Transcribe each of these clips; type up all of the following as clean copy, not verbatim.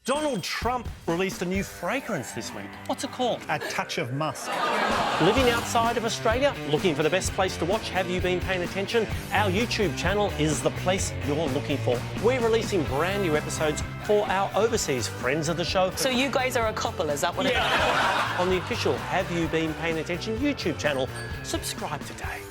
Donald Trump released a new fragrance this week. What's it called? A touch of musk. Living outside of Australia, looking for the best place to watch? Have you been paying attention? Our YouTube channel is the place you're looking for. We're releasing brand new episodes for our overseas friends of the show. So you guys are a couple, is that what it is? On the official Have You Been Paying Attention YouTube channel. Subscribe today.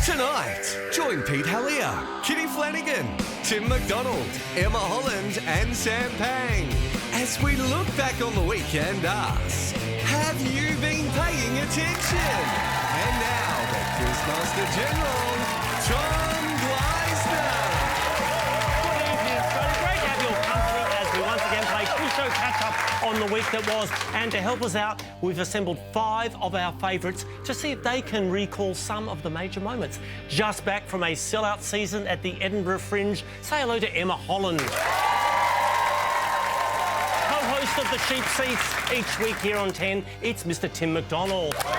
Tonight, join Pete Helliar, Kitty Flanagan, Tim McDonald, Emma Holland and Sam Pang as we look back on the week and ask, have you been paying attention? And now, the quizmaster general, Tom Gleisner. Good evening, Australia. Great to have your company as we once again play quiz show catch-up on the week that was. And to help us out, we've assembled 5 of our favourites to see if they can recall some of the major moments. Just back from a sellout season at the Edinburgh Fringe, say hello to Emma Holland. Co-host of The Cheap Seats each week here on 10, it's Mr Tim McDonald. Actor,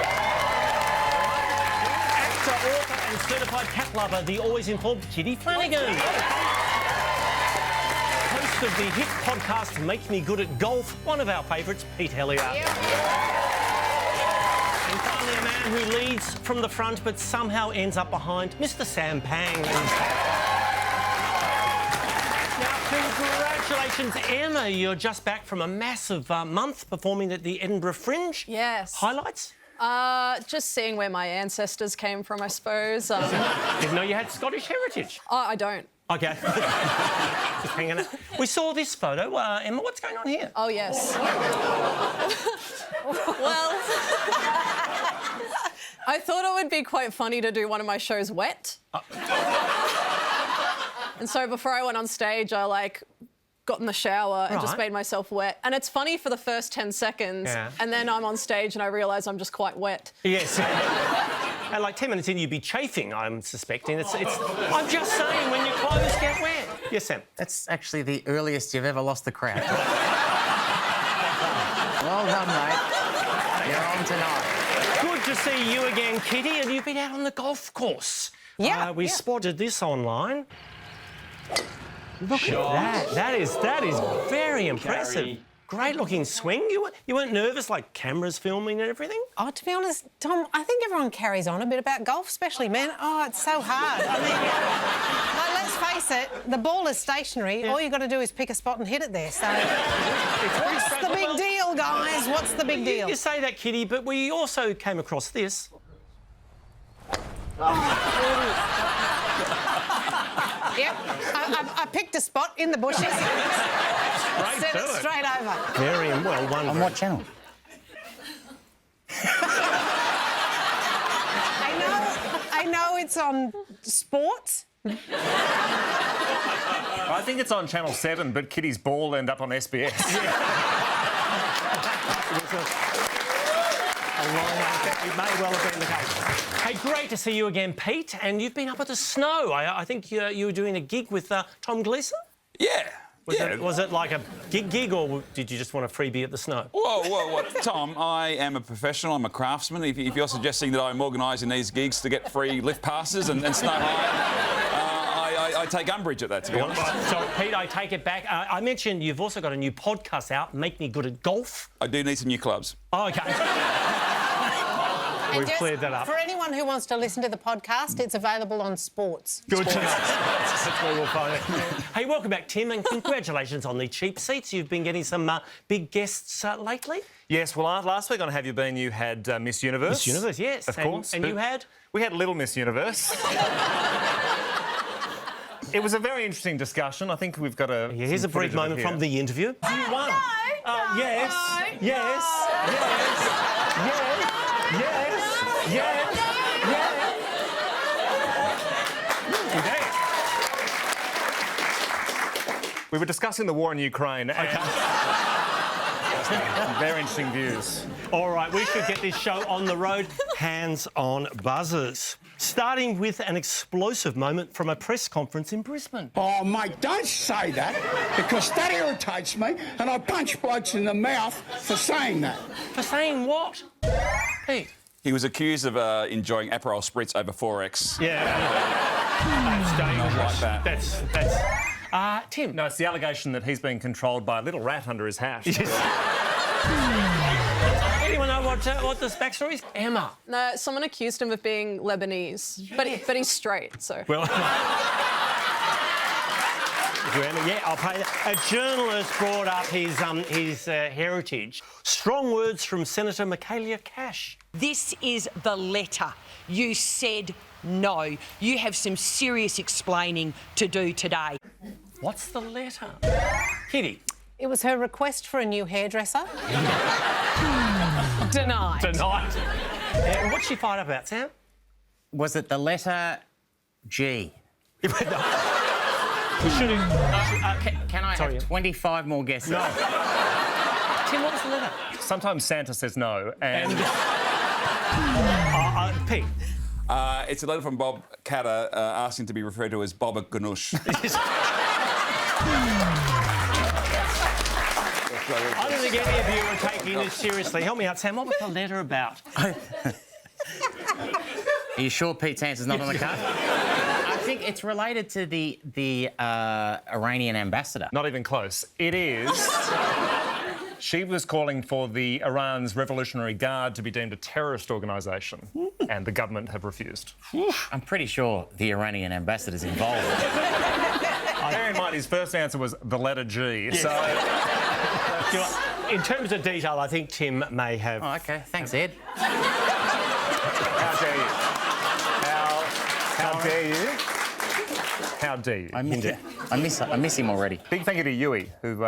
author and certified cat lover, the always informed Kitty Flanagan. Host of the hit podcast Make Me Good at Golf, one of our favourites, Pete Helliar. And finally, a man who leads from the front but somehow ends up behind, Mr Sam Pang. Now, congratulations, Emma. You're just back from a massive month performing at the Edinburgh Fringe. Yes. Highlights? Just seeing where my ancestors came from, I suppose. Didn't know you had Scottish heritage. I don't. OK. Just hanging out. We saw this photo. Emma, what's going on here? Oh, yes. Well, I thought it would be quite funny to do one of my shows wet. And so before I went on stage, I, got in the shower and just made myself wet. And it's funny for the first 10 seconds, and then I'm on stage and I realise I'm just quite wet. Yes. And 10 minutes in, you'd be chafing, I'm suspecting. I'm just saying, when your clothes get wet. Yes, Sam? That's actually the earliest you've ever lost the crowd. Well done, mate. You're on tonight. Good to see you again, Kitty, and you've been out on the golf course. Yeah. We spotted this online. Look at that. That is very impressive. Great-looking swing. You weren't nervous, cameras filming and everything? Oh, to be honest, Tom, I think everyone carries on a bit about golf, especially men. Oh, it's so hard. I mean, let's face it, the ball is stationary. Yeah. All you've got to do is pick a spot and hit it there. So, what's the big deal, guys? What's the big deal? You say that, Kitty, but we also came across this. Yep, I picked a spot in the bushes. Set it straight over. Very well won. On what channel? I know it's on sports. I think it's on Channel 7, but Kitty's ball ended up on SBS. It may well have been the case. Hey, great to see you again, Pete. And you've been up at the Snow. I think you were doing a gig with Tom Gleisner? Yeah. Was it like a gig, or did you just want a freebie at the Snow? Whoa, Tom, I am a professional. I'm a craftsman. If you're suggesting that I'm organising these gigs to get free lift passes and snow high, I take umbrage at that, to be honest. So, Pete, I take it back. I mentioned you've also got a new podcast out, Make Me Good at Golf. I do need some new clubs. Oh, OK. We've cleared that up. For anyone who wants to listen to the podcast, it's available on Sports. Good. That's where we'll find it. Hey, welcome back, Tim, and congratulations on the cheap seats. You've been getting some big guests lately. Yes, well, last week on Have You Been, you had Miss Universe. Miss Universe, yes. Of course. And you had? We had Little Miss Universe. It was a very interesting discussion. I think we've got a... Yeah, here's a brief moment from the interview. You won. Yes. We were discussing the war in Ukraine. Okay. Very interesting views. All right, we should get this show on the road. Hands on buzzers. Starting with an explosive moment from a press conference in Brisbane. Oh, mate, don't say that, because that irritates me, and I punch blokes in the mouth for saying that. For saying what? Hey. He was accused of enjoying Aperol Spritz over 4X. Yeah. That's dangerous. Not like that. That's... Tim. No, it's the allegation that he's being controlled by a little rat under his hat. Anyone know what the backstory is? Emma. No, someone accused him of being Lebanese, but he's straight, so. Well, yeah, I'll pay that. A journalist brought up his heritage. Strong words from Senator Michaelia Cash. This is the letter. You said no. You have some serious explaining to do today. What's the letter? Kitty. It was her request for a new hairdresser. Denied. Tonight. And what's she fired up about, Sam? Was it the letter G? We should have... Can I Sorry, have 25 more guesses? No. Tim, what was the letter? Sometimes Santa says no, and... Pete. It's a letter from Bob Catter asking to be referred to as Bob Ganoush. I don't think any of you are taking this seriously. Help me out, Sam. What was the letter about? Are you sure Pete's answer's not on the card? I think it's related to the Iranian ambassador. Not even close. It is... She was calling for the Iran's Revolutionary Guard to be deemed a terrorist organisation, and the government have refused. I'm pretty sure the Iranian ambassador's involved. Bear in mind, his first answer was the letter G, Yes. so... You know, in terms of detail, I think Tim may have... Oh, OK. Thanks, Ed. How dare you? How dare you? How dare you? I miss him already. Big thank you to Yui, who...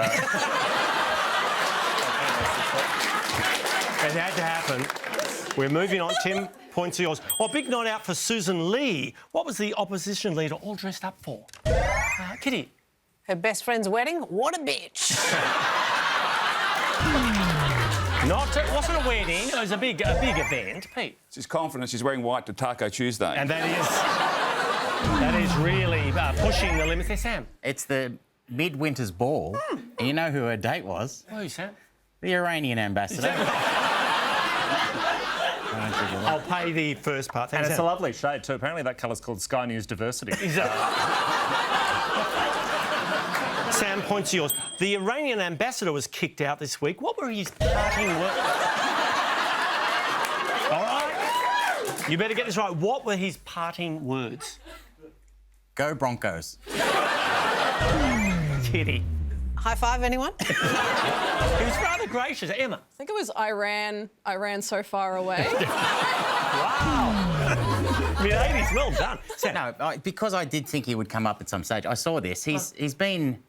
It had to happen. We're moving on. Tim, points are yours. Oh, big night out for Susan Lee. What was the opposition leader all dressed up for? Kitty. Her best friend's wedding? What a bitch. It wasn't a wedding. It was a big event. Pete. She's confident she's wearing white to Taco Tuesday. And that is really pushing the limits there, Sam. It's the midwinter's ball. And you know who her date was? Oh, Sam. The Iranian ambassador. I'll pay the first part. And Thanks, it's Sam. a lovely shade, too. Apparently that colour's called Sky News Diversity. Sam, points to yours. The Iranian ambassador was kicked out this week. What were his parting words? All right. You better get this right. What were his parting words? Go Broncos. Kitty. High five, anyone? He was rather gracious. Emma. I think it was Iran so far away. Wow. Mid-80s, well done. Sam. No, because I did think he would come up at some stage. I saw this. He's been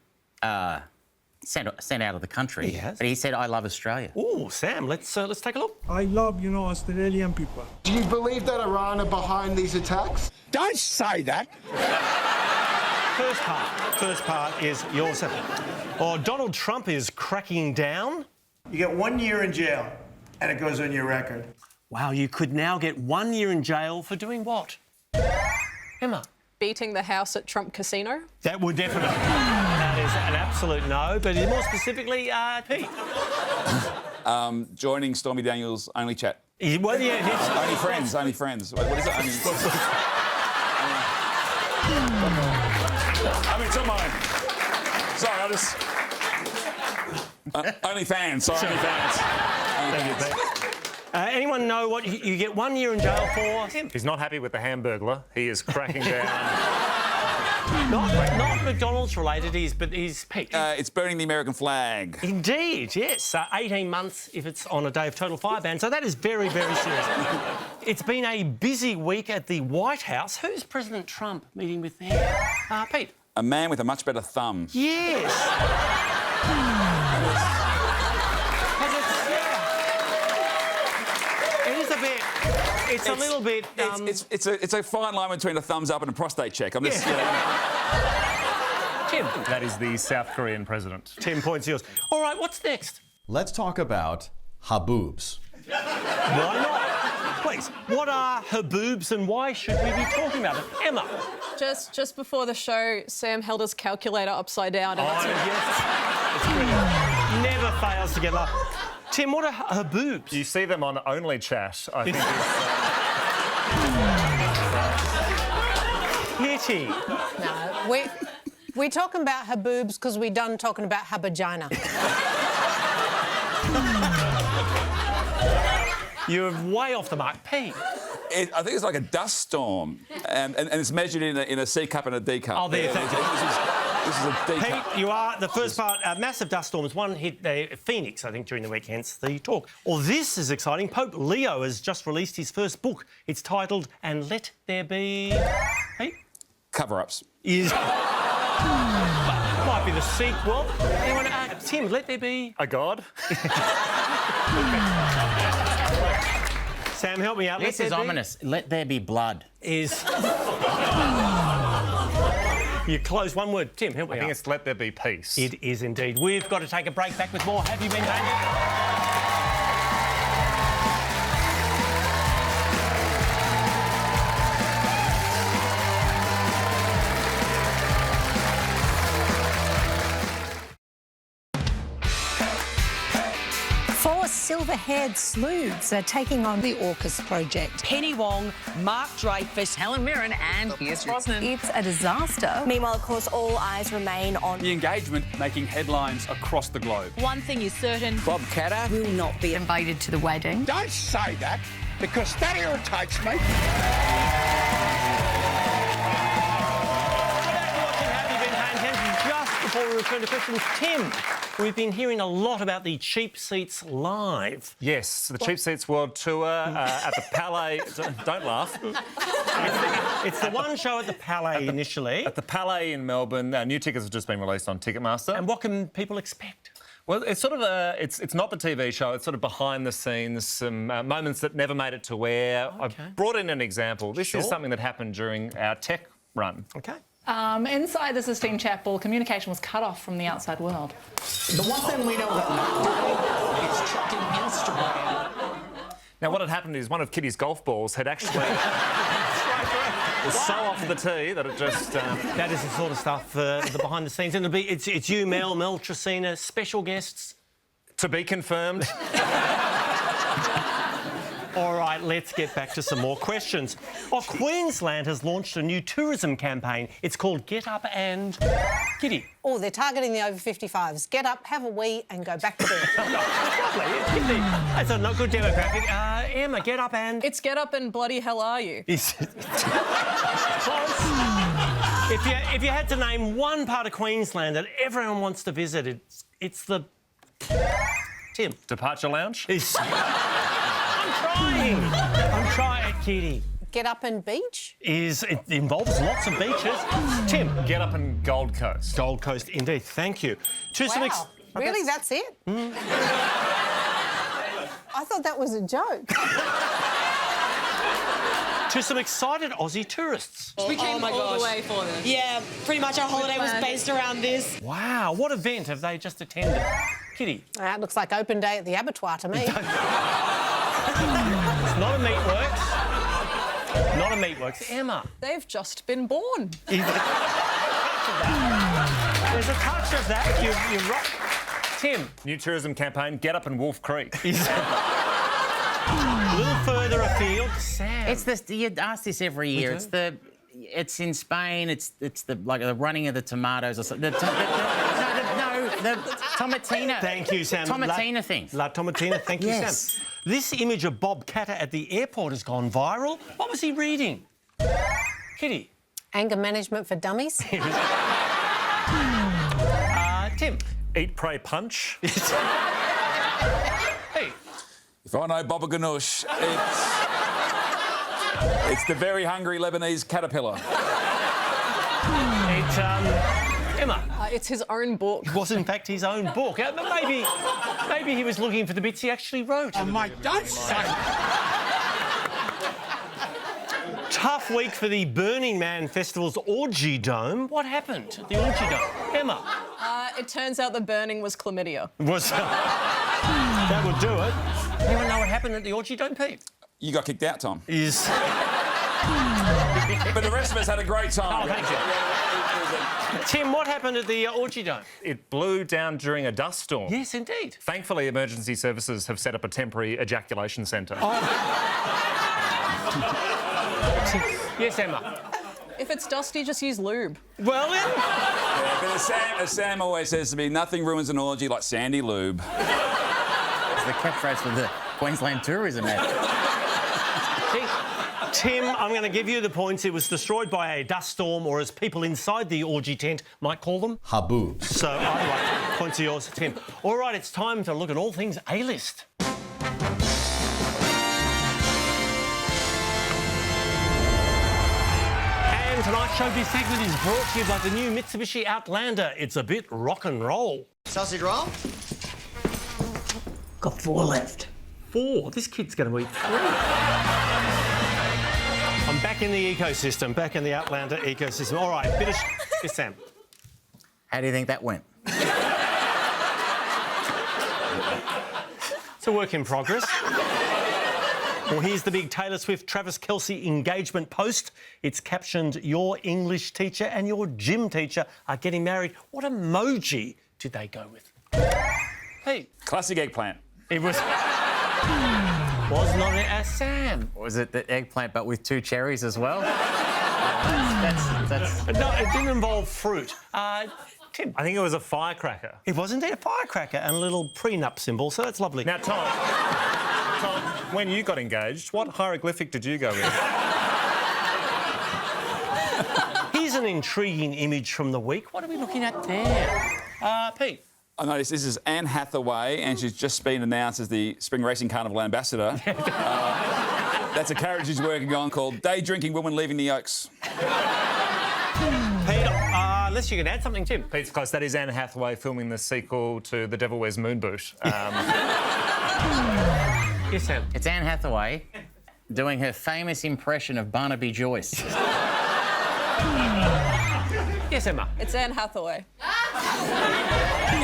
sent out of the country. He has? But he said, "I love Australia." Oh, Sam, let's take a look. I love, Australian people. Do you believe that Iran are behind these attacks? Don't say that. First part is yours. Or Donald Trump is cracking down. You get 1 year in jail, and it goes on your record. Wow, you could now get 1 year in jail for doing what? Emma. Beating the house at Trump Casino. That would definitely. That is an absolute no. But more specifically, Pete. Joining Stormy Daniels' Only Chat. Well, yeah, Only friends. What is it? It's on mine. Sorry, I just... only fans. Sorry, only fans. Anyone know what you get 1 year in jail for? Tim? He's not happy with the Hamburglar. He is cracking down. Not McDonald's related, but he's Pete. It's burning the American flag. Indeed, yes. 18 months if it's on a day of total fire ban. So that is very, very serious. It's been a busy week at the White House. Who's President Trump meeting with there? Pete. A man with a much better thumb. Yes. It is a bit. It's a little bit. It's a fine line between a thumbs up and a prostate check. I'm just. Tim. That is the South Korean president. 10 points yours. All right, what's next? Let's talk about haboobs. Why not? Please, what are her boobs and why should we be talking about it? Emma. Just before the show, Sam held his calculator upside down. And Yes. It's brilliant. Never fails to get love. Tim, what are her boobs? You see them on Only Chat, I think. Kitty. No, We talking about her boobs because we done talking about her vagina. You're way off the mark, Pete. I think it's like a dust storm, and it's measured in a C cup and a D cup. Oh, there, thank you. This is a D Pete, cup. you are the first part. Massive dust storms. One hit Phoenix, I think, during the week, hence the talk. Well, this is exciting. Pope Leo has just released his first book. It's titled "And Let There Be." Pete? Cover-ups. Is might be the sequel. Anyone? Tim, let there be A god? Sam, help me out. This is ominous. Let there be blood. Is you close one word. Tim, help me I think out. it's let there be peace. It is indeed. We've got to take a break. Back with more. Have you been hanging? Four silver-haired sleuths are taking on the AUKUS project. Penny Wong, Mark Dreyfus, Helen Mirren and Pierce Brosnan. It's a disaster. Meanwhile, of course, all eyes remain on the engagement making headlines across the globe. One thing is certain. Bob Catter will not be invited to the wedding. Don't say that, because that irritates me. Have you been paying attention? Just before we return to questions, Tim, we've been hearing a lot about the Cheap Seats Live. Yes, the Cheap Seats World Tour at the Palais. Don't laugh. It's the one show at the Palais initially. At the Palais in Melbourne. New tickets have just been released on Ticketmaster. And what can people expect? Well, it's sort of it's not the TV show. It's sort of behind the scenes, some moments that never made it to air. Okay. I've brought in an example. This Sure. is something that happened during our tech run. Okay. Inside the Sistine Chapel, communication was cut off from the outside world. The one thing we know about McDonald is checking Instagram. Now, what had happened is one of Kitty's golf balls had actually was so off the tee that it just... That is the sort of stuff, the behind the scenes. And it's you, Mel, Tracina, special guests. To be confirmed. All right, let's get back to some more questions. Oh, Queensland has launched a new tourism campaign. It's called Get Up and... Kitty. Oh, they're targeting the over 55s. Get up, have a wee and go back to bed. Lovely. That's a not good demographic. Emma, get up and... It's get up and bloody hell are you? Close. If you had to name one part of Queensland that everyone wants to visit, it's the... Tim. Departure Lounge? I'm trying, Kitty. Get up and beach? It involves lots of beaches. Tim. Get up and Gold Coast. Gold Coast, indeed. Thank you. Wow. Really? That's it? Mm. I thought that was a joke. To some excited Aussie tourists. We came all the way for this. Yeah, pretty much our holiday was based around this. Wow, what event have they just attended? Kitty. It looks like open day at the abattoir to me. It's not a meatworks. Not a meatworks. Emma. They've just been born. There's a touch of that. You're right. Tim. New tourism campaign, Get Up in Wolf Creek. A little further afield, Sam. It's this. You ask this every year. It's in Spain. It's the running of the tomatoes or something. The tomatina. Thank you, Sam. Tomatina thing. La Tomatina. Thank you, Yes. Sam. This image of Bob Catter at the airport has gone viral. What was he reading? Kitty. Anger management for dummies. Tim. Eat, Pray, Punch. Hey. If I know Baba Ganoush, it's the very hungry Lebanese caterpillar. Emma. It's his own book. It was, in fact, his own book. Maybe he was looking for the bits he actually wrote. Oh, mate, don't say Tough week for the Burning Man Festival's Orgy Dome. What happened at the Orgy Dome? Emma. It turns out the burning was chlamydia. That would do it. Anyone know what happened at the Orgy Dome, Pete? You got kicked out, Tom. But the rest of us had a great time. Oh, thank you. Tim, what happened at the Orgy Dome? It blew down during a dust storm. Yes, indeed. Thankfully, emergency services have set up a temporary ejaculation centre. Yes, Emma. If it's dusty, just use lube. Well, then... Yeah, but as Sam always says to me, nothing ruins an orgy like sandy lube. It's the catchphrase for the Queensland tourism act. Tim, I'm going to give you the points. It was destroyed by a dust storm, or as people inside the orgy tent might call them, haboobs. So, either way, points are yours, Tim. All right, it's time to look at all things A-list. And tonight's showbiz segment is brought to you by the new Mitsubishi Outlander. It's a bit rock and roll. Sausage roll? Got 4 left. 4? This kid's going to eat 3. I'm back in the ecosystem, back in the Outlander ecosystem. All right, bit of... Yes, Sam. How do you think that went? It's a work in progress. Well, here's the big Taylor Swift Travis Kelce engagement post. It's captioned, "Your English teacher and your gym teacher are getting married." What emoji did they go with? Hey. Classic eggplant. It was... Was not it a Sam? Was it the eggplant but with 2 cherries as well? That's... No, it didn't involve fruit. Tim? I think it was a firecracker. It was indeed a firecracker and a little prenup symbol, so that's lovely. Now, Tom, when you got engaged, what hieroglyphic did you go with? Here's an intriguing image from the week. What are we looking at there? Pete? I noticed this is Anne Hathaway, and she's just been announced as the Spring Racing Carnival ambassador. That's a carriage she's working on called Day Drinking Woman Leaving the Oaks. Pete, unless you can add something, Tim. Pete's close. That is Anne Hathaway filming the sequel to The Devil Wears Moon Boot. Yes, Sam. It's Anne Hathaway doing her famous impression of Barnaby Joyce. Yes, Emma. It's Anne Hathaway.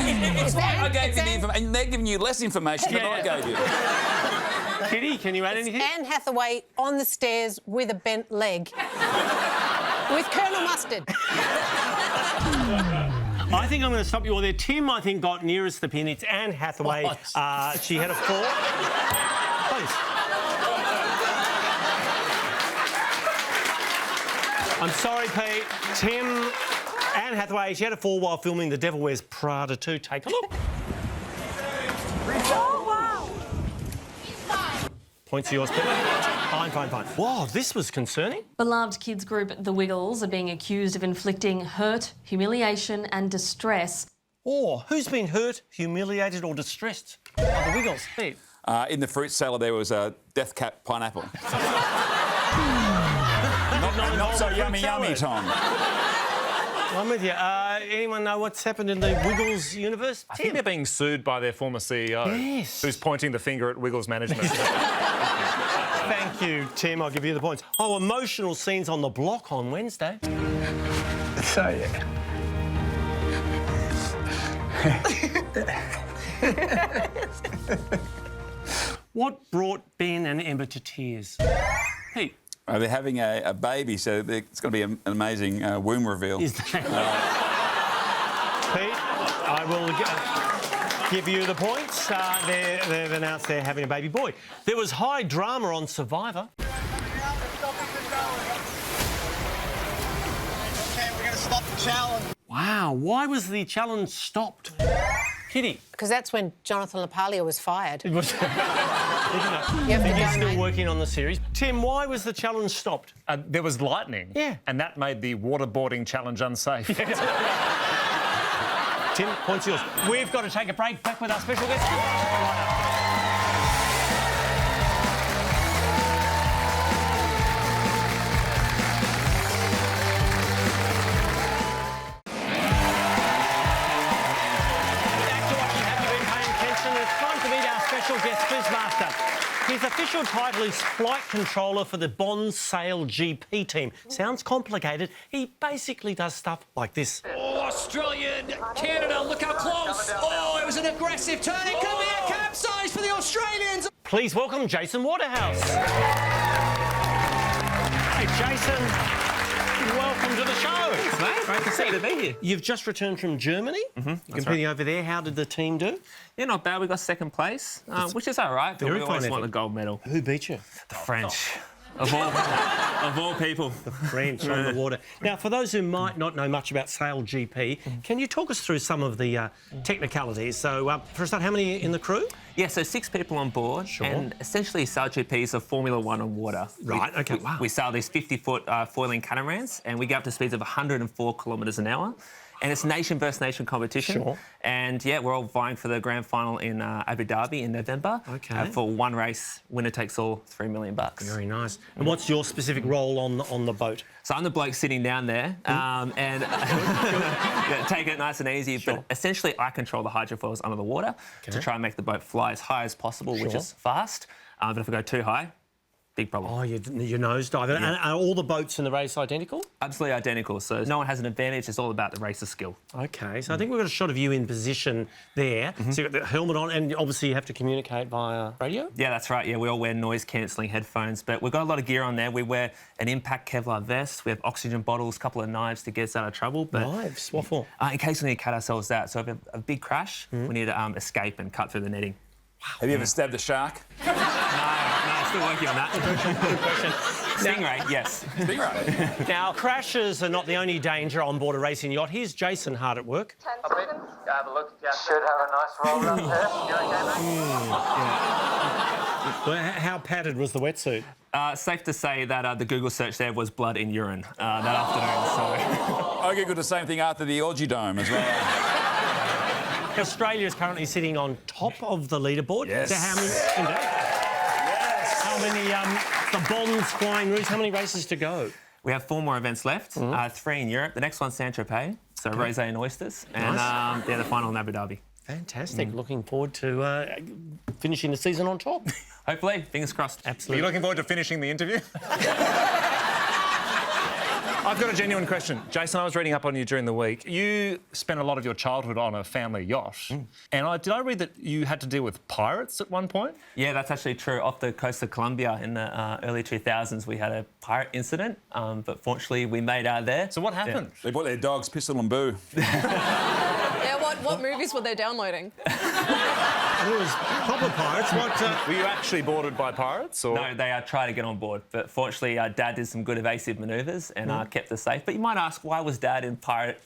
It's like I gave you the information, and they're giving you less information than I gave you. Kitty, can you add anything? Anne Hathaway on the stairs with a bent leg. With Colonel Mustard. I think I'm going to stop you all there. Tim, I think, got nearest the pin. It's Anne Hathaway. She had a 4. Please. I'm sorry, Pete. Tim, Anne Hathaway, she had a 4 while filming The Devil Wears Prada 2. Take a look. Oh, wow. Points are yours, Pete. Fine. Wow, this was concerning. Beloved kids group The Wiggles are being accused of inflicting hurt, humiliation and distress. Or who's been hurt, humiliated or distressed by The Wiggles? Pete? In the fruit salad there was a death cap pineapple. Not so yummy, Tom. I'm with you. Anyone know what's happened in the Wiggles universe? I think they're being sued by their former CEO, who's pointing the finger at Wiggles management. Thank you, Tim. I'll give you the points. Oh, emotional scenes on the block on Wednesday. So, yeah. What brought Ben and Emma to tears? Pete? They're having a baby, so it's going to be an amazing womb reveal. Is that... Pete, I will give you the points. They've announced they're having a baby boy. There was high drama on Survivor. Okay, we're going to stop the challenge. Wow, why was the challenge stopped? Kitty? Because that's when Jonathan LaPaglia was fired. It was... You have to He's go, still mate. working on the series. Tim, why was the challenge stopped? There was lightning. Yeah. And that made the waterboarding challenge unsafe. Tim, points yours. We've got to take a break. Back with our special guest. Guest quizmaster. His official title is flight controller for the Bond Sail GP team. Sounds complicated. He basically does stuff like this. Oh, Australian, Canada, look how close. Oh, it was an aggressive turn. It could be a capsize for the Australians. Please welcome Jason Waterhouse. Hey, Jason. Welcome to the show. Thanks, mate. Great to see you to be here. You've just returned from Germany. You're competing over there. How did the team do? Yeah, not bad. We got second place, which is all right, but we always want a gold medal. Who beat you? The French. Of all people. The French on the water. Now, for those who might not know much about Sail GP, can you talk us through some of the technicalities? So, for a start, how many in the crew? Yeah, so 6 people on board. Sure. And essentially, Sail GP is a Formula One on water. Right, OK, wow. We sail these 50-foot foiling catamarans, and we go up to speeds of 104 kilometres an hour. And it's nation versus nation competition. Sure. And, yeah, we're all vying for the grand final in Abu Dhabi in November. OK. For one race, winner takes all, $3 million. Very nice. And what's your specific role on the boat? So I'm the bloke sitting down there and yeah, take it nice and easy. Sure. But essentially, I control the hydrofoils under the water to try and make the boat fly as high as possible, which is fast. But if I go too high, big problem. Oh, your nose dive. Yeah. And are all the boats in the race identical? Absolutely identical. So no one has an advantage. It's all about the racer's skill. OK, so I think we've got a shot of you in position there. So you've got the helmet on, and obviously you have to communicate via radio? Yeah, that's right. Yeah, we all wear noise-cancelling headphones, but we've got a lot of gear on there. We wear an impact Kevlar vest. We have oxygen bottles, a couple of knives to get us out of trouble. But, knives? What for? In case we need to cut ourselves out. So if we have a big crash, we need to escape and cut through the netting. Wow. Have you ever stabbed a shark? No, still working on that. Good question. Stingray, yes. Stingray. Now, crashes are not the only danger on board a racing yacht. Here's Jason hard at work. 10 seconds. Have a look. Should have a nice roll up there. You okay, mate? Well, how padded was the wetsuit? Safe to say that the Google search there was blood in urine that afternoon. So I googled the same thing after the Orgy Dome as well. Australia is currently sitting on top of the leaderboard. Yes. So how many? Yes. How many? The Bonds flying routes. How many races to go? we have 4 more events left. 3 in Europe. The next one's San Tropez, so rosé and oysters, and the final in Abu Dhabi. Fantastic. Looking forward to finishing the season on top. Hopefully. Fingers crossed. Absolutely. Are you looking forward to finishing the interview? I've got a genuine question. Jason, I was reading up on you during the week. You spent a lot of your childhood on a family yacht. And did I read that you had to deal with pirates at one point? Yeah, that's actually true. Off the coast of Colombia in the early 2000s, we had a pirate incident, but fortunately we made out there. So what happened? They bought their dogs Pistol and Boo. Yeah, what movies were they downloading? It was proper pirates. Were you actually boarded by pirates? Or? No, they tried to get on board, but fortunately Dad did some good evasive manoeuvres and kept us safe. But you might ask, why was Dad in pirate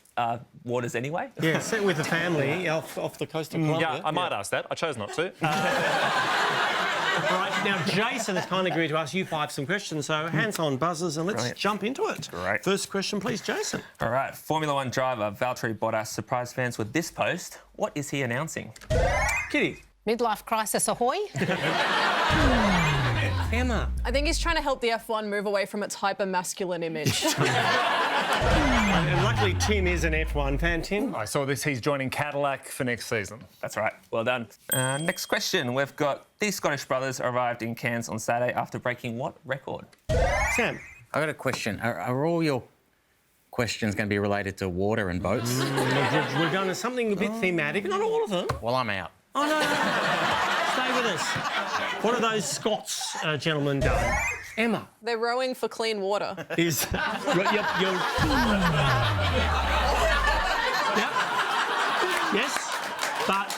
waters anyway? Yeah, set with the family off the coast of Colombia. Yeah, I might ask that. I chose not to. All right, now Jason has kindly agreed to ask you 5 some questions, so hands on buzzers and let's jump into it. Great. First question, please, Jason. All right, Formula One driver Valtteri Bottas surprised fans with this post. What is he announcing? Kitty. Midlife crisis ahoy. Emma. I think he's trying to help the F1 move away from its hyper-masculine image. And luckily, Tim is an F1 fan. Tim? I saw this. He's joining Cadillac for next season. That's right. Well done. Next question. We've got these Scottish brothers arrived in Cairns on Saturday after breaking what record? Sam. I got a question. Are all your questions going to be related to water and boats? We're going to something a bit thematic. Not all of them. Well, I'm out. Oh, no. Stay with us. What have those Scots gentlemen done? Emma. They're rowing for clean water. Is... Yes, but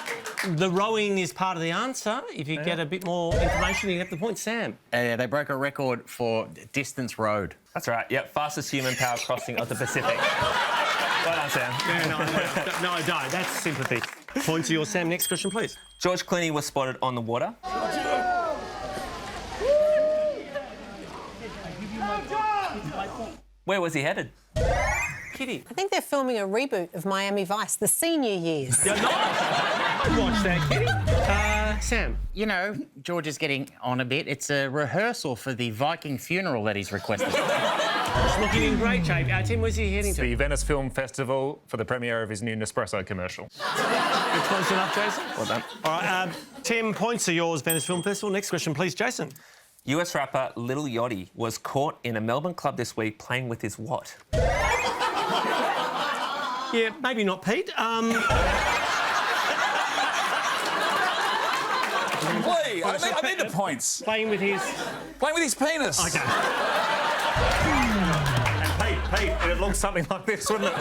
the rowing is part of the answer. If you get a bit more information, you get the point. Sam. Yeah, they broke a record for distance rowed. That's right. Yep, fastest human power crossing of the Pacific. Well done, Sam. Yeah, no, don't. That's sympathy. Point to your Sam. Next question, please. George Clooney was spotted on the water. Where was he headed? Kitty. I think they're filming a reboot of Miami Vice, the senior years. Yeah, I'd watch that, Kitty. Sam. You know, George is getting on a bit. It's a rehearsal for the Viking funeral that he's requested. It's looking in great shape. Tim, where's he heading to? The Venice Film Festival for the premiere of his new Nespresso commercial. You're close enough, Jason. Well done. All right, Tim, points are yours, Venice Film Festival. Next question, please, Jason. US rapper Lil Yachty was caught in a Melbourne club this week playing with his what? Yeah, maybe not Pete. Wait, I need the points. Playing with his penis. Okay. And Pete, it looks something like this, wouldn't it?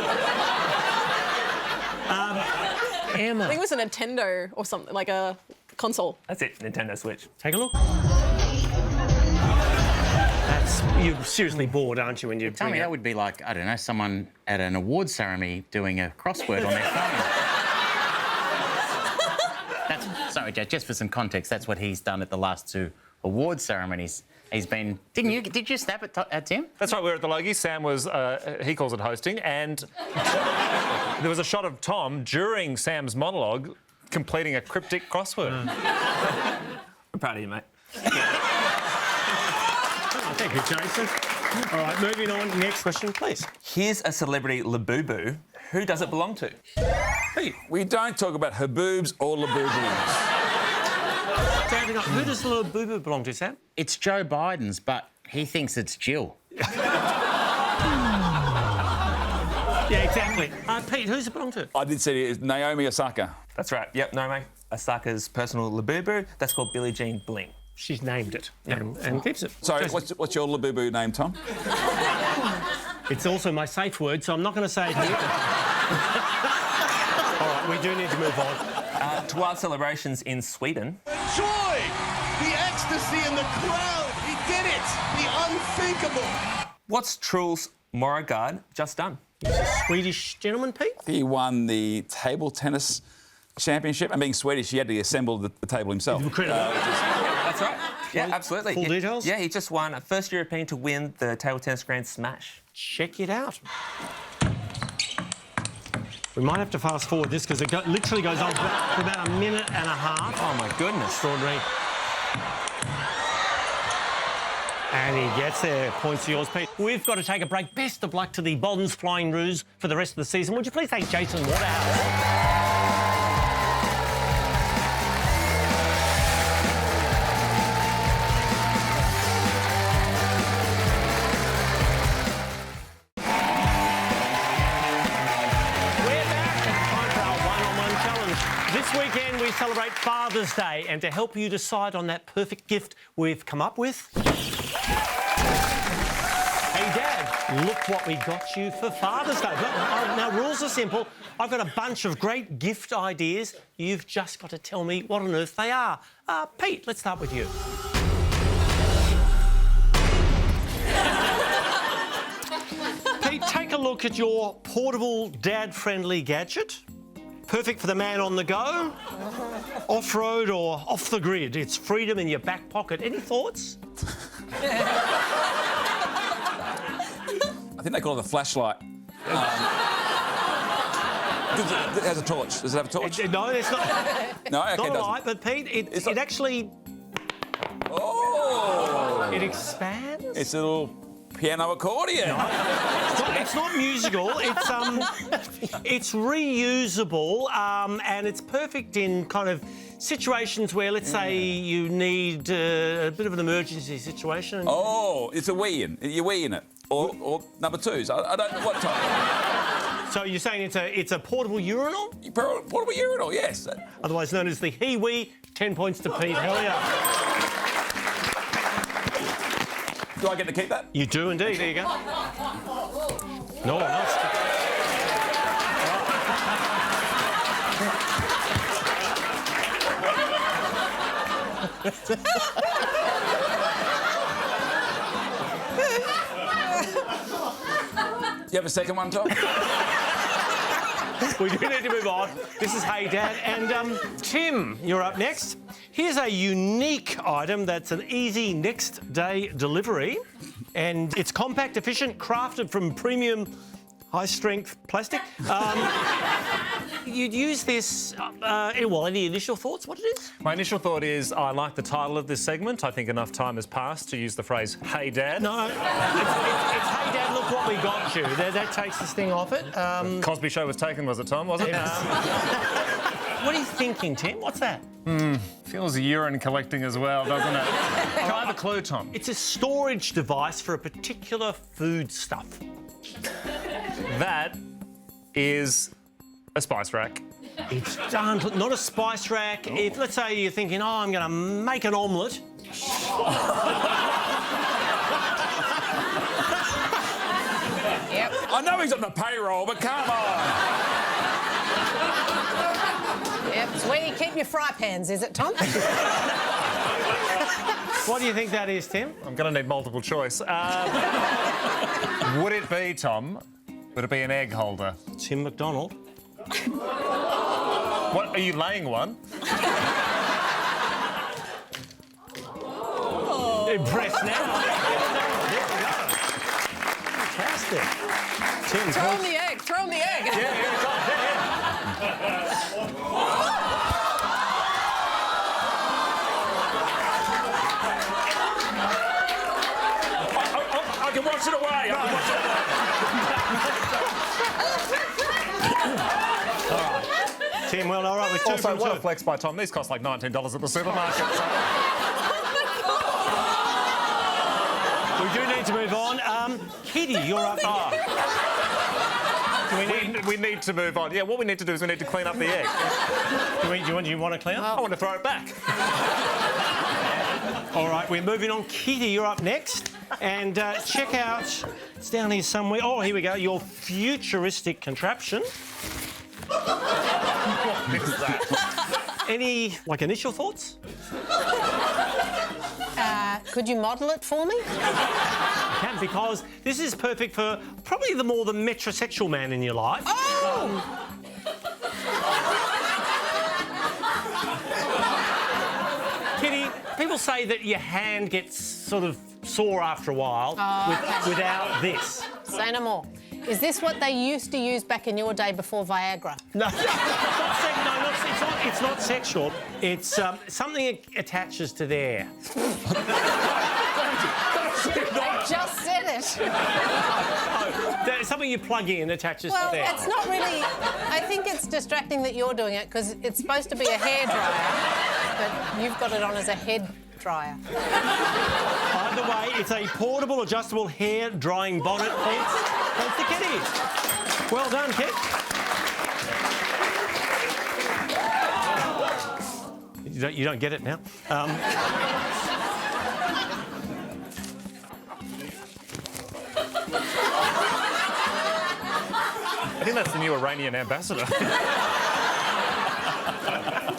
Emma. I think it was a Nintendo or something, like a console. That's it, Nintendo Switch. Take a look. That's You're seriously bored, aren't you, when you... Tell me, that would be like, I don't know, someone at an award ceremony doing a crossword on their phone. Sorry, Jay, just for some context, that's what he's done at the last 2 award ceremonies. He's been... Did you snap at Tim? That's right, we were at the Logie. Sam was, he calls it hosting, and there was a shot of Tom during Sam's monologue completing a cryptic crossword. I'm proud of you, mate. Thank you, Jason. All right, moving on. Next question, please. Here's a celebrity Labubu. Who does it belong to? Hey, we don't talk about haboobs or labubus. Who does Labubu belong to, Sam? It's Joe Biden's, but he thinks it's Jill. Yeah, exactly. Pete, who's it belong to? I did say it's Naomi Osaka. That's right. Yep, Naomi Osaka's personal Labubu. That's called Billie Jean Bling. She's named it and keeps it. Sorry, what's your Labubu name, Tom? It's also my safe word, so I'm not going to say it here. All right, we do need to move on. To wild celebrations in Sweden. Joy! The ecstasy in the crowd! He did it! The unthinkable! What's Truls Morgard just done? He's a Swedish gentleman, Pete? He won the table tennis championship, and being Swedish, he had to assemble the table himself. That's right. Yeah, absolutely. Full details? Yeah, he just won first European to win the table tennis Grand Smash. Check it out. We might have to fast forward this because it literally goes on for about a minute and a half. Oh, my goodness. Extraordinary. And he gets there. Points to yours, Pete. We've got to take a break. Best of luck to the Bonds Flying Roos for the rest of the season. Would you please thank Jason Waterhouse? This weekend we celebrate Father's Day, and to help you decide on that perfect gift we've come up with... Hey Dad, look what we got you for Father's Day. Now, rules are simple. I've got a bunch of great gift ideas. You've just got to tell me what on earth they are. Pete, let's start with you. Pete, take a look at your portable, dad-friendly gadget. Perfect for the man on the go, off-road or off the grid. It's freedom in your back pocket. Any thoughts? I think they call it a flashlight. It has a torch. Does it have a torch? No, it's not. No, okay, not a light, but Pete, it actually... Oh! It expands? It's a little piano accordion. No, it's not musical. It's reusable, and it's perfect in kind of situations where, let's say, you need a bit of an emergency situation. Oh, it's a wee-in. You're wee-in it. Or number twos. I don't know what type. So you're saying it's a portable urinal? Portable urinal, yes. Otherwise known as the He-Wee. 10 points to Pete Helliar. Do I get to keep that? You do indeed. There you go. No, not. Do you have a second one, Tom? We do need to move on. This is Hey Dad. And Tim, you're up next. Here's a unique item that's an easy next day delivery. And it's compact, efficient, crafted from premium high-strength plastic. You'd use this... well, any initial thoughts what it is? My initial thought is I like the title of this segment. I think enough time has passed to use the phrase, Hey Dad. No, it's Hey Dad, look what we got you. That takes this thing off it. Cosby Show was taken, was it, Tom? Was it? What are you thinking, Tim? What's that? Feels urine collecting as well, doesn't it? Can I have a clue, Tom? It's a storage device for a particular food stuff. That is a spice rack. It's done. Not a spice rack. Oh. If, let's say, you're thinking, oh, I'm going to make an omelette. Yep. I know he's on the payroll, but come on. Yep. It's where you keep your fry pans, is it, Tom? What do you think that is, Tim? I'm going to need multiple choice. Would it be, Tom? Would it be an egg holder? Tim McDonald. What, are you laying one? Impressed now. Fantastic. Tim, throw him the egg. Throw him the egg. Yeah, it's on there. I can wash it away. All right. Tim, well, all right. We're two also, from what two. a flex by Tom. These cost like $19 at the supermarket. We do need to move on. Kitty, you're up. We need to move on. Yeah, what we need to do is we need to clean up the egg. Do you want to clean up? I want to throw it back. All right, we're moving on. Kitty, you're up next. And check out, it's down here somewhere. Oh, here we go, your futuristic contraption. What is that? Any, initial thoughts? Could you model it for me? I can, because this is perfect for probably the metrosexual man in your life. Oh! Kitty, people say that your hand gets sort of sore after a while without this. Say no more. Is this what they used to use back in your day before Viagra? No, it's not sexual. It's something that attaches to there. I just said it. Something you plug in attaches to there. Well, it's not really... I think it's distracting that you're doing it because it's supposed to be a hairdryer, but you've got it on as a head dryer. Either way, it's a portable, adjustable hair drying bonnet. Thanks to Kitty. Well done, Kit. You don't get it now. I think that's the new Iranian ambassador.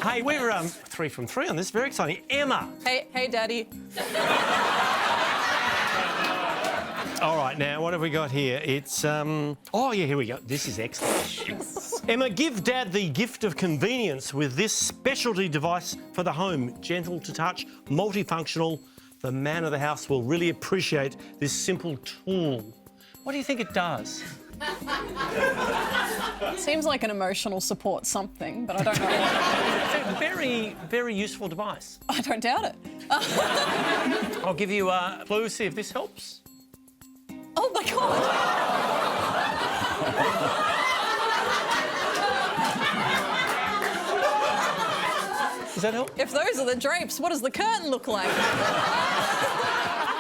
Hey, we're 3 from 3 on this. Very exciting. Emma. Hey, Daddy. All right, now, what have we got here? It's, oh, yeah, here we go. This is excellent. Emma, give Dad the gift of convenience with this specialty device for the home. Gentle to touch, multifunctional. The man of the house will really appreciate this simple tool. What do you think it does? Seems like an emotional support something, but I don't know. It's a very, very useful device. I don't doubt it. I'll give you a clue, see if this helps. Oh, my God. Does that help? If those are the drapes, what does the curtain look like?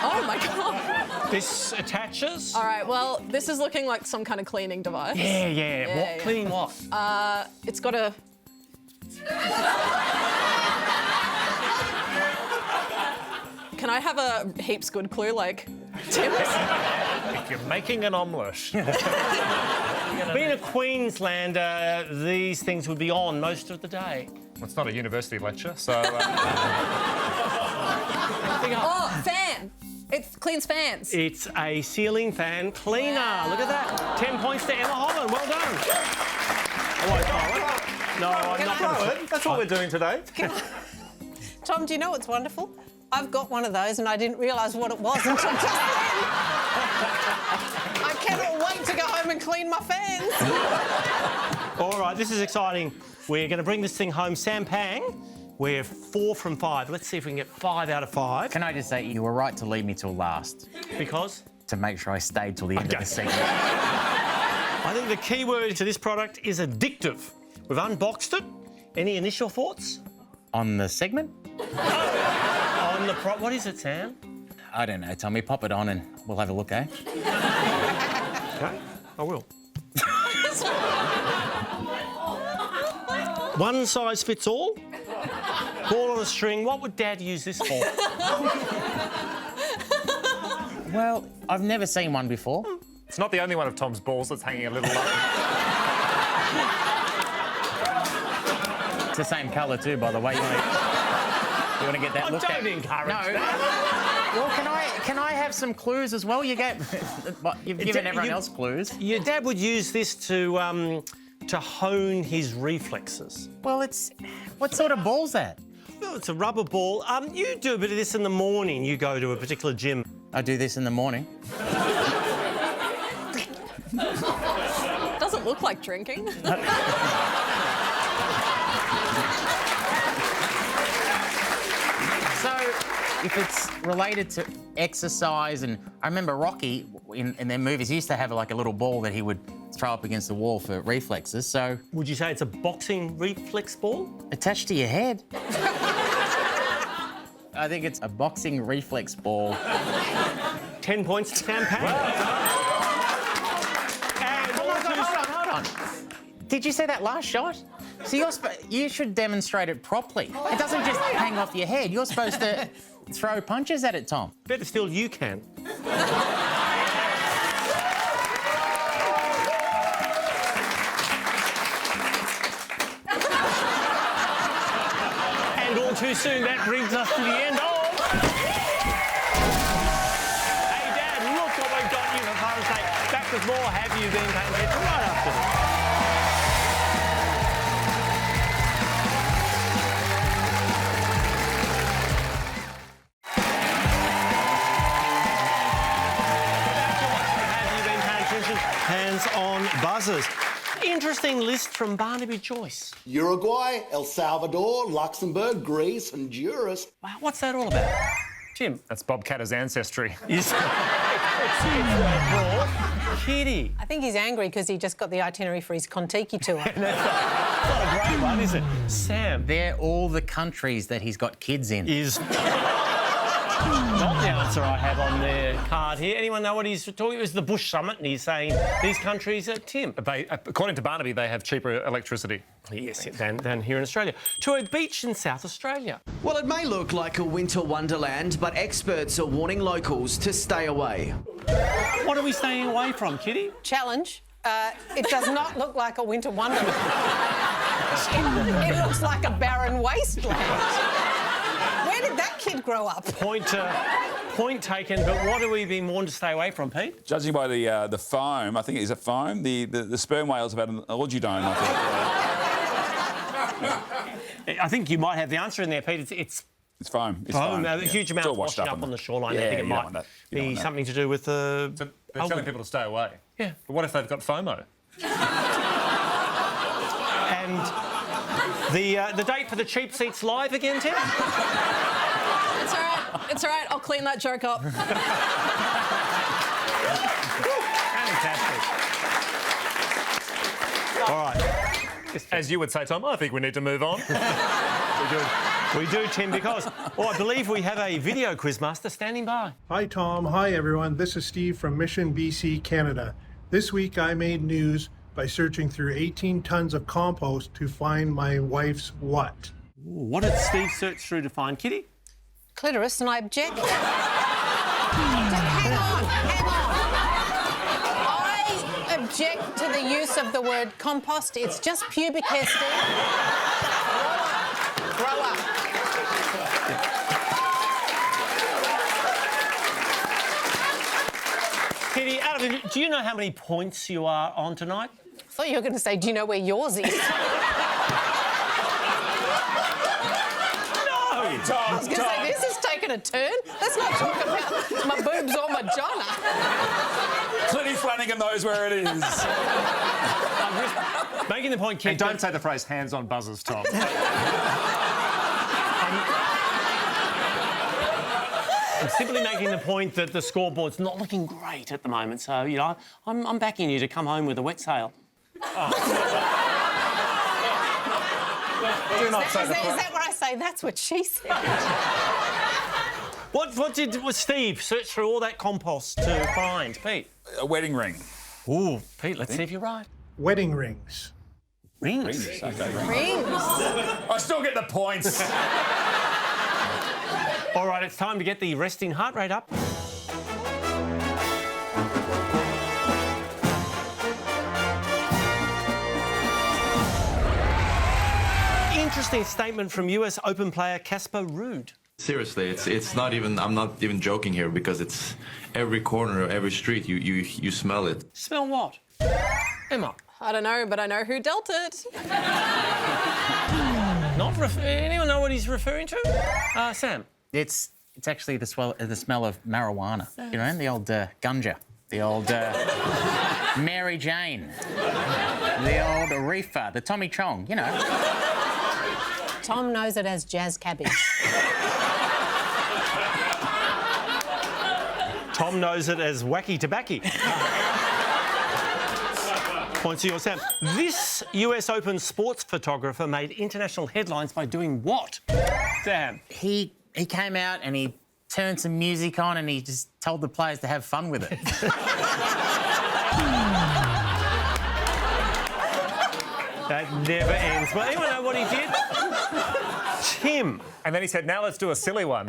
Oh, my God. This attaches? All right, well, this is looking like some kind of cleaning device. Yeah. What? Cleaning what? It's got a... Can I have a heaps good clue, like tips? If you're making an omelette. Being a Queenslander, these things would be on most of the day. Well, it's not a university lecture, so... Oh, fan. It cleans fans. It's a ceiling fan cleaner. Wow. Look at that. 10 points to Emma Holland. Well done. No, I'm not going to. That's what we're doing today. Tom, do you know what's wonderful? I've got one of those and I didn't realise what it was until just then. I cannot wait to go home and clean my fans. All right, this is exciting. We're going to bring this thing home. Sam Pang, we're 4 from 5. Let's see if we can get 5 out of 5. Can I just say, you were right to leave me till last. Because? To make sure I stayed till the end of the segment. I think the key word to this product is addictive. We've unboxed it. Any initial thoughts? On the segment? On the what is it, Sam? I don't know, Tommy. Pop it on and we'll have a look, eh? Okay, I will. One size fits all. Ball on a string. What would Dad use this for? Well, I've never seen one before. It's not the only one of Tom's balls that's hanging a little low. the same colour too, by the way. You want to get that looked at? Don't encourage No. that. Well, can I have some clues as well? You've given everyone else clues. Your dad would use this to hone his reflexes. Well, what sort of ball's that? Well, it's a rubber ball. You do a bit of this in the morning. You go to a particular gym. I do this in the morning. Doesn't look like drinking. So, if it's related to exercise, and I remember Rocky in their movies, he used to have like a little ball that he would throw up against the wall for reflexes. So, would you say it's a boxing reflex ball attached to your head? I think it's a boxing reflex ball. 10 points to Sam Pang. Hold on. Did you say that last shot? So you should demonstrate it properly. It doesn't just hang off your head. You're supposed to throw punches at it, Tom. Better still, you can. And all too soon, that brings us to the end of... Hey, Dad, look what we've got you for Father's Day. Back with more Have You Been Paying Attention right after this. Hands on buzzers. Interesting list from Barnaby Joyce. Uruguay, El Salvador, Luxembourg, Greece, Honduras. Wow, what's that all about? Jim? That's Bob Catter's ancestry. It's broad. Kitty. I think he's angry because he just got the itinerary for his Kontiki tour. That's not a great one, is it? Sam? They're all the countries that he's got kids in. Not the answer I have on their card here. Anyone know what he's talking? It was the Bush Summit, and he's saying these countries are Tim. According to Barnaby, they have cheaper electricity. Yes, than here in Australia. To a beach in South Australia. Well, it may look like a winter wonderland, but experts are warning locals to stay away. What are we staying away from, Kitty? Challenge. It does not look like a winter wonderland. It looks like a barren wasteland. Where did that kid grow up? Point taken, but what are we being warned to stay away from, Pete? Judging by the foam, I think it is a foam, the sperm whales have had an orgy dome, I think. I think you might have the answer in there, Pete. It's foam. It's foam. foam. A huge amount washing up on the shoreline. I think it might be something to do with the... So they're telling people to stay away. Yeah. But what if they've got FOMO? And the date for the cheap seats live again, Tim? It's all right. It's all right. I'll clean that joke up. Fantastic. All right. As you would say, Tom, I think we need to move on. We do, Tim, because I believe we have a video quizmaster standing by. Hi, Tom. Hi, everyone. This is Steve from Mission, BC, Canada. This week I made news by searching through 18 tons of compost to find my wife's what? What did Steve search through to find, Kitty? Clitoris, and I object. Hang on. I object to the use of the word compost. It's just pubic hair, Steve. Grow up. Kitty, do you know how many points you are on tonight? I thought you were going to say, do you know where yours is? I was going to say, this has taken a turn. Let's not talk about my boobs or my vagina. Clearly Flanagan knows where it is. I'm just making the point, Kitty. And don't say the phrase hands on buzzers, Tom. I'm simply making the point that the scoreboard's not looking great at the moment, so, you know, I'm backing you to come home with a wet sail. Oh. Is that what I say? That's what she said. What did Steve search through all that compost to find, Pete? A wedding ring. Ooh, Pete, let's see if you're right. Wedding rings. Rings? Okay, rings. I still get the points. All right, it's time to get the resting heart rate up. interesting statement from US Open player Casper Ruud. Seriously, it's not even. I'm not even joking here because it's every corner of every street. You smell it. Smell what? Emma. I don't know, but I know who dealt it. Anyone know what he's referring to? Sam. It's actually the smell of marijuana. You know, the old gunja, the old Mary Jane, the old reefer, the Tommy Chong. You know. Tom knows it as jazz cabbage. Tom knows it as wacky tobacco. Points to your Sam. This US Open sports photographer made international headlines by doing what? Sam. He came out and he turned some music on and he just told the players to have fun with it. That never ends. Well, anyone know what he did? Tim. And then he said, now let's do a silly one.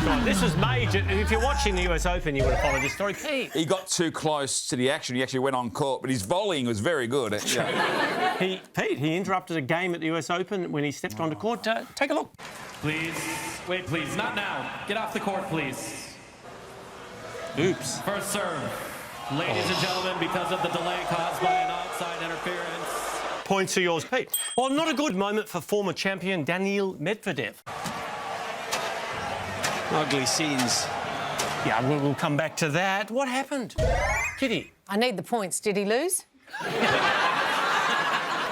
God, this was major. If you're watching the US Open, you would have followed this story. Pete. He got too close to the action. He actually went on court, but his volleying was very good. Pete, he interrupted a game at the US Open when he stepped onto court. Take a look. Please. Wait, please. Not now. Get off the court, please. Oops. First serve. Ladies and gentlemen, because of the delay caused by an outside interference. Points to yours, Pete. Well, not a good moment for former champion Daniil Medvedev. Ugly scenes. Yeah, we'll come back to that. What happened? Kitty. I need the points. Did he lose?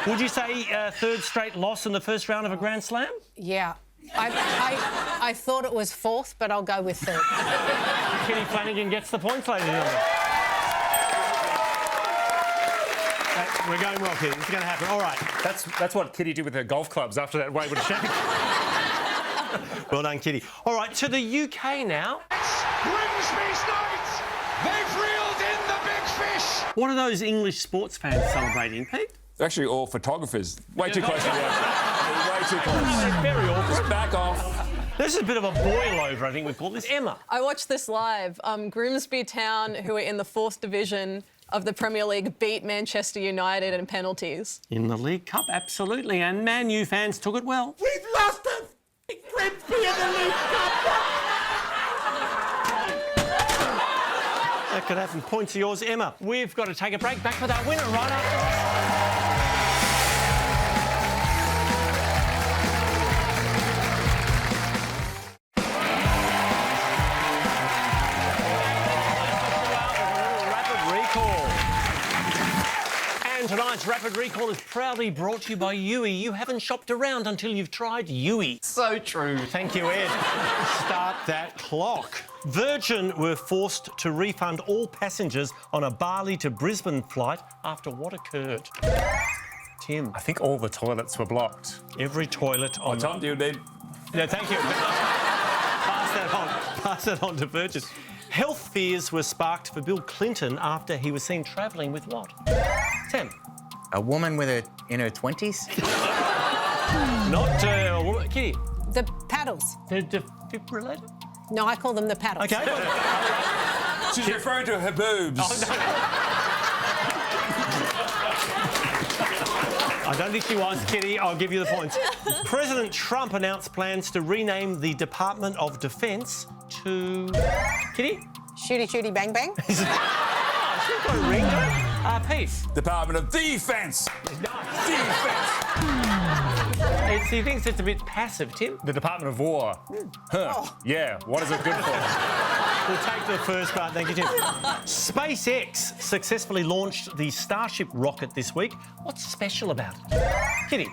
Would you say third straight loss in the first round of a Grand Slam? Yeah. I thought it was fourth, but I'll go with third. Kitty Flanagan gets the points, ladies and gentlemen. We're going well, Kitty. It's going to happen. All right. That's what Kitty did with her golf clubs after that wayward shake. Well done, Kitty. All right, to the UK now. Grimsby's Knights! They've reeled in the big fish! What are those English sports fans celebrating, Pete? They're actually all photographers. Way too close to the edge. Way too close. It's very awkward. Just back off. This is a bit of a boil-over, I think we call this. Emma. I watched this live. Grimsby Town, who are in the 4th division of the Premier League, beat Manchester United in penalties. In the League Cup, absolutely. And Man U fans took it well. We've lost it! Grimsby in the League Cup! That could happen. Points to yours, Emma. We've got to take a break. Back with our winner right after this. Tonight's Rapid Recall is proudly brought to you by Yui. You haven't shopped around until you've tried Yui. So true. Thank you, Ed. Start that clock. Virgin were forced to refund all passengers on a Bali to Brisbane flight after what occurred? Tim. I think all the toilets were blocked. Every toilet on... Tom, do you need... No, thank you. Pass that on to Virgin. Health fears were sparked for Bill Clinton after he was seen travelling with what? Sam. A woman in her 20s? Not a woman. Kitty. The paddles. The defibrillator? No, I call them the paddles. OK. She's referring to her boobs. Oh, no. I don't think she was, Kitty. I'll give you the points. President Trump announced plans to rename the Department of Defence to... Kitty? Shooty, shooty, bang, bang. She's got a ring to it. Pete. Department of Defence. Defence. He thinks it's a bit passive, Tim. The Department of War. Huh. Oh. Yeah, what is it good for? We'll take the first part, thank you, Tim. SpaceX successfully launched the Starship rocket this week. What's special about it? Kitty?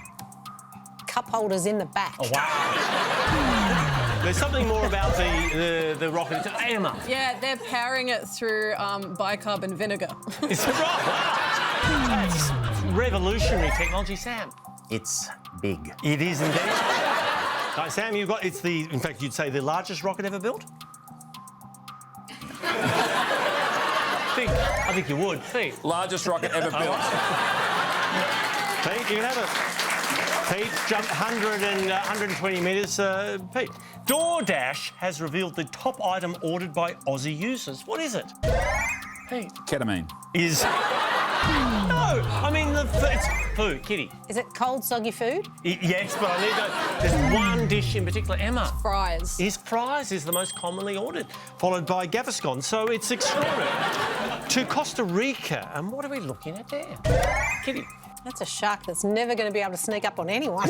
Cup holders in the back. Oh, wow. There's something more about the rocket. Emma? Yeah, they're powering it through bicarbonate vinegar. Is it right? That's revolutionary technology, Sam. It's big. It is indeed. Right, Sam, you've got... It's the... In fact, you'd say the largest rocket ever built? I think you would. Pete. Largest rocket ever built. Pete, you can have it. Pete jumped 120 metres. Pete. DoorDash has revealed the top item ordered by Aussie users. What is it? Pete. Ketamine. Is... No. I mean, it's food, Kitty. Is it cold, soggy food? Yes, but I need to... There's one dish in particular. Emma. Fries. Fries is the most commonly ordered, followed by Gaviscon, so it's extraordinary. To Costa Rica, and what are we looking at there? Kitty. That's a shark that's never going to be able to sneak up on anyone.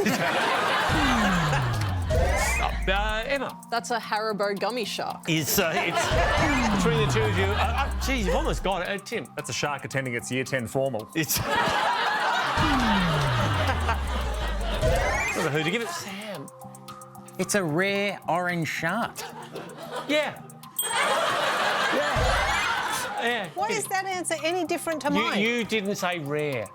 Emma. That's a Haribo gummy shark. It's between the two of you. Geez, you've almost got it. Tim. That's a shark attending its Year 10 formal. It's... I don't know who to give it. Sam. It's a rare orange shark. Yeah. Yeah. Why is that answer any different to mine? You didn't say rare.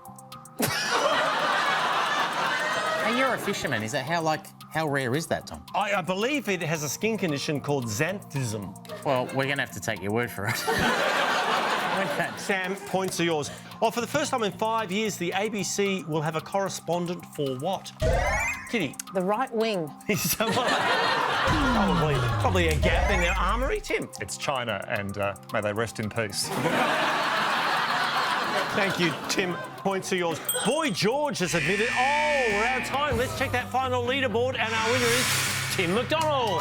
Hey, you're a fisherman. Is that how rare is that, Tom? I believe it has a skin condition called xanthism. Well, we're going to have to take your word for it. Sam, points are yours. Well, for the first time in 5 years, the ABC will have a correspondent for what? Kitty. The right wing. Probably a gap in their armoury, Tim. It's China, and may they rest in peace. Thank you, Tim. Points are yours. Boy George has admitted, we're out of time. Let's check that final leaderboard, and our winner is Tim McDonald.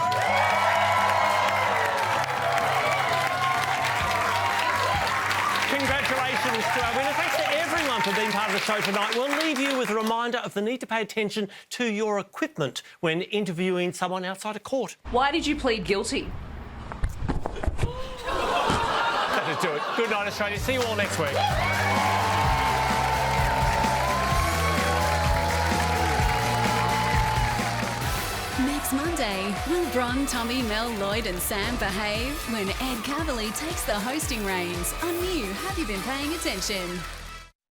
Congratulations to our winner. Thanks to everyone for being part of the show tonight. We'll leave you with a reminder of the need to pay attention to your equipment when interviewing someone outside a court. Why did you plead guilty? That'll do it. Good night, Australia. See you all next week. Next Monday, will Bron, Tommy, Mel, Lloyd and Sam behave when Ed Cavalier takes the hosting reins on new Have You Been Paying Attention?